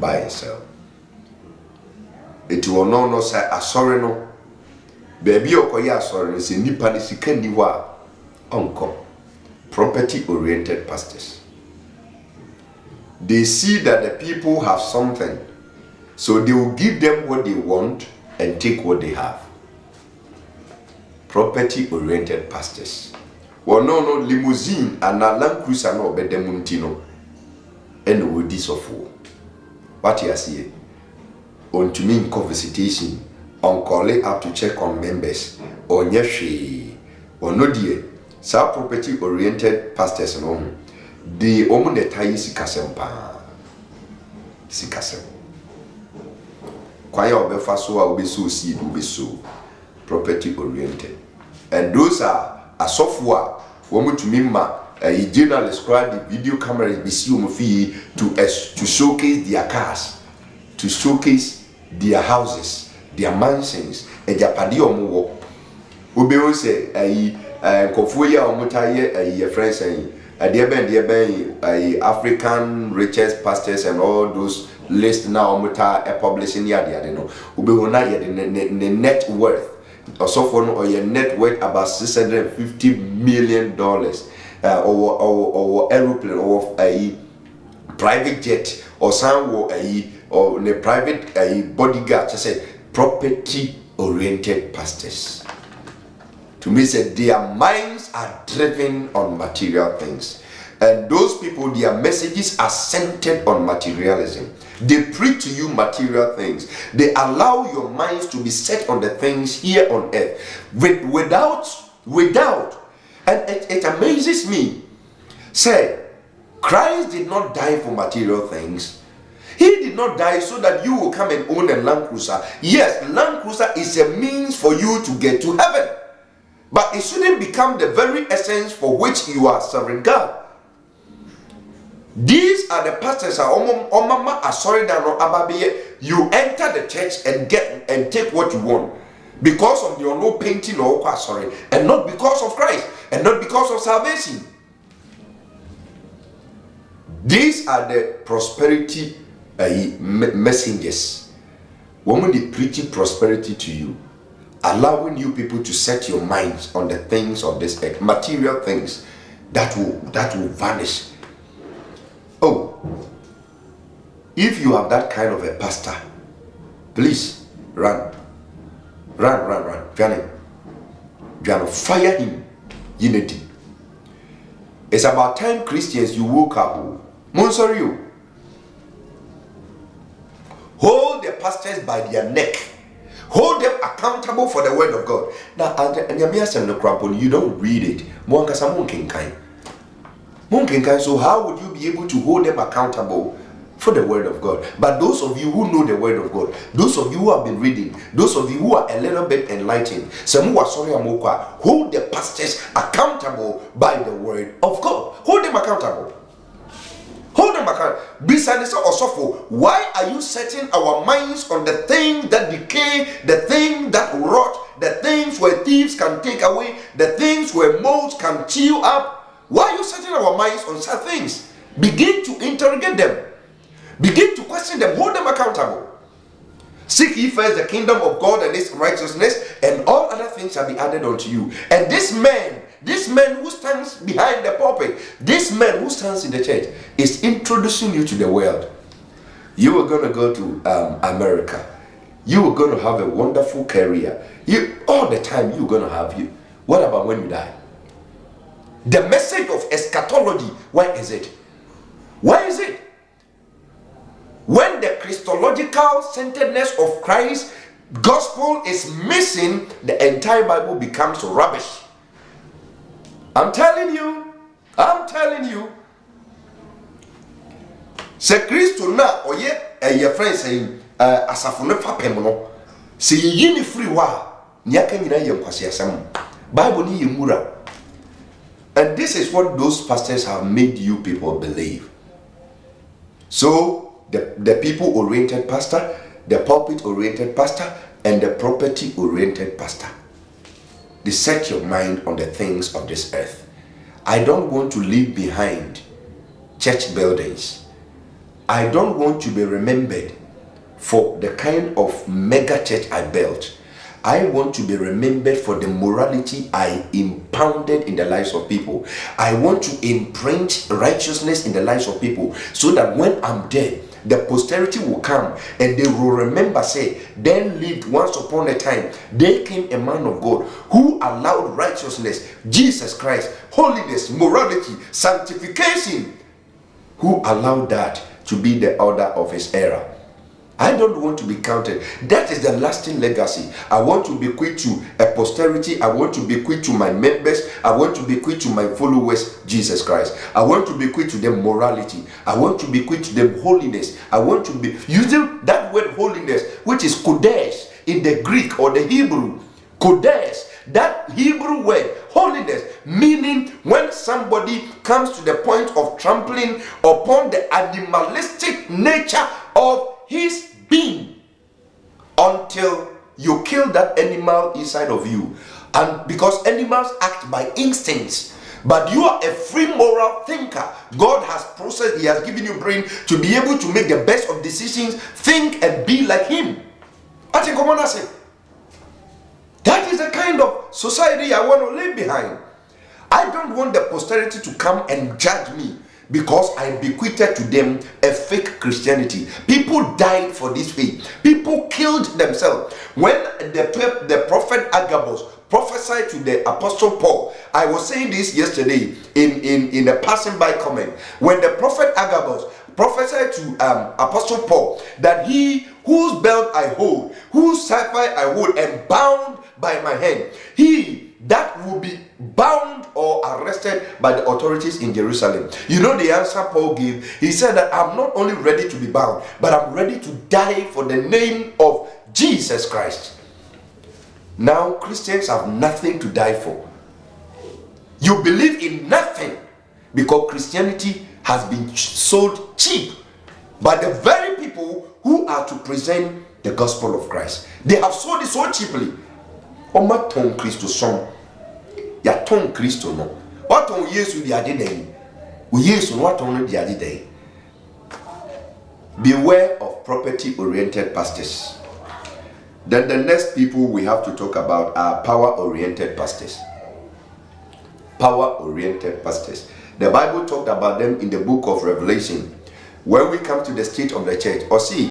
by yourself. It will no say sorry no. Baby okoye sorry say nipa ni sika ni ho a onko. Property oriented pastors. They see that the people have something, so they will give them what they want and take what they have. Property oriented pastors. Well, no limousine and a Land Cruiser no bedemuntino and would this of what you see on to mean visitation on calling up to check on members or yeshi or no dear. Some property oriented pastors no the omu the tai sikasem pa sikasem kwaya obefa so a obeso seed obeso property oriented, and those are asofo a womu to mimma a journalist crowd the video cameras be see fee to showcase their cars, to showcase their houses, their mansions, and their padi omu wo obe say kofu ya omutaye friends saying African richest pastors and all those lists now publishing yadi no ube wona the net worth also for no or your net worth about $650 million or aeroplane or a private jet or some or a private bodyguard. Just say property oriented pastors. To me, said their minds are driven on material things, and those people, their messages are centered on materialism. They preach to you material things. They allow your minds to be set on the things here on earth, without, and it amazes me. Say, Christ did not die for material things. He did not die so that you will come and own a Land Cruiser. Yes, Land Cruiser is a means for you to get to heaven. But it shouldn't become the very essence for which you are serving God. These are the pastors. You enter the church and take what you want because of your no painting or sorry, and not because of Christ, and not because of salvation. These are the prosperity messengers. When they preaching prosperity to you, allowing you people to set your minds on the things of this earth, material things that will vanish. Oh, if you have that kind of a pastor, please run. Fiane, fire him. Unity. It's about time Christians you woke up. Monsor you. Hold the pastors by their neck. Hold them accountable for the word of God. Now, you don't read it. So how would you be able to hold them accountable for the word of God? But those of you who know the word of God, those of you who have been reading, those of you who are a little bit enlightened, hold the pastors accountable by the word of God. Hold them accountable. Hold them accountable. Why are you setting our minds on the things that decay, the things that rot, the things where thieves can take away, the things where moths can chew up? Why are you setting our minds on such things? Begin to interrogate them. Begin to question them. Hold them accountable. Seek ye first the kingdom of God and his righteousness, and all other things shall be added unto you. And this man who stands behind the pulpit, this man who stands in the church is introducing you to the world. You are going to go to America. You are going to have a wonderful career. All the time you're going to have you. What about when you die? The message of eschatology, where is it? Where is it? When the Christological centeredness of Christ's gospel is missing, the entire Bible becomes rubbish. I'm telling you. Se Christo na oye your friend saying asafune papem no. Se yini free wa nyaka nyina ye nkwase asem. Bible ni yemura. And this is what those pastors have made you people believe. So the people-oriented pastor, the pulpit-oriented pastor, and the property-oriented pastor, they set your mind on the things of this earth. I don't want to leave behind church buildings. I don't want to be remembered for the kind of mega church I built. I want to be remembered for the morality I impounded in the lives of people. I want to imprint righteousness in the lives of people, so that when I'm dead, the posterity will come and they will remember, say, then lived once upon a time, there came a man of God who allowed righteousness, Jesus Christ, holiness, morality, sanctification, who allowed that to be the order of his era. I don't want to be counted. That is the lasting legacy. I want to bequeath to a posterity. I want to bequeath to my members. I want to bequeath to my followers Jesus Christ. I want to bequeath to them morality. I want to bequeath to them holiness. I want to be using that word holiness, which is kodesh in the Greek or the Hebrew. Kodesh, that Hebrew word, holiness, meaning when somebody comes to the point of trampling upon the animalistic nature of his being, until you kill that animal inside of you. And because animals act by instincts, but you are a free moral thinker. God has processed, he has given you brain to be able to make the best of decisions, think and be like him. I think I say that is the kind of society I want to leave behind. I don't want the posterity to come and judge me because I bequeathed to them a fake Christianity. People died for this faith. People killed themselves. When the prophet Agabus prophesied to the apostle Paul, I was saying this yesterday in a passing by comment. When the prophet Agabus prophesied to apostle Paul that he whose belt I hold, whose cipher I hold, and bound by my hand, he that will be bound or arrested by the authorities in Jerusalem. You know the answer Paul gave? He said that I'm not only ready to be bound, but I'm ready to die for the name of Jesus Christ. Now Christians have nothing to die for. You believe in nothing because Christianity has been sold cheap by the very people who are to present the gospel of Christ. They have sold it so cheaply. Oma ton Christo son. Ya ton Christo no. What on Yesu di ade dey? We Yesu what on di ade dey? Beware of property oriented pastors. Then the next people we have to talk about are power oriented pastors. Power oriented pastors. The Bible talked about them in the book of Revelation. When we come to the state of the church, or see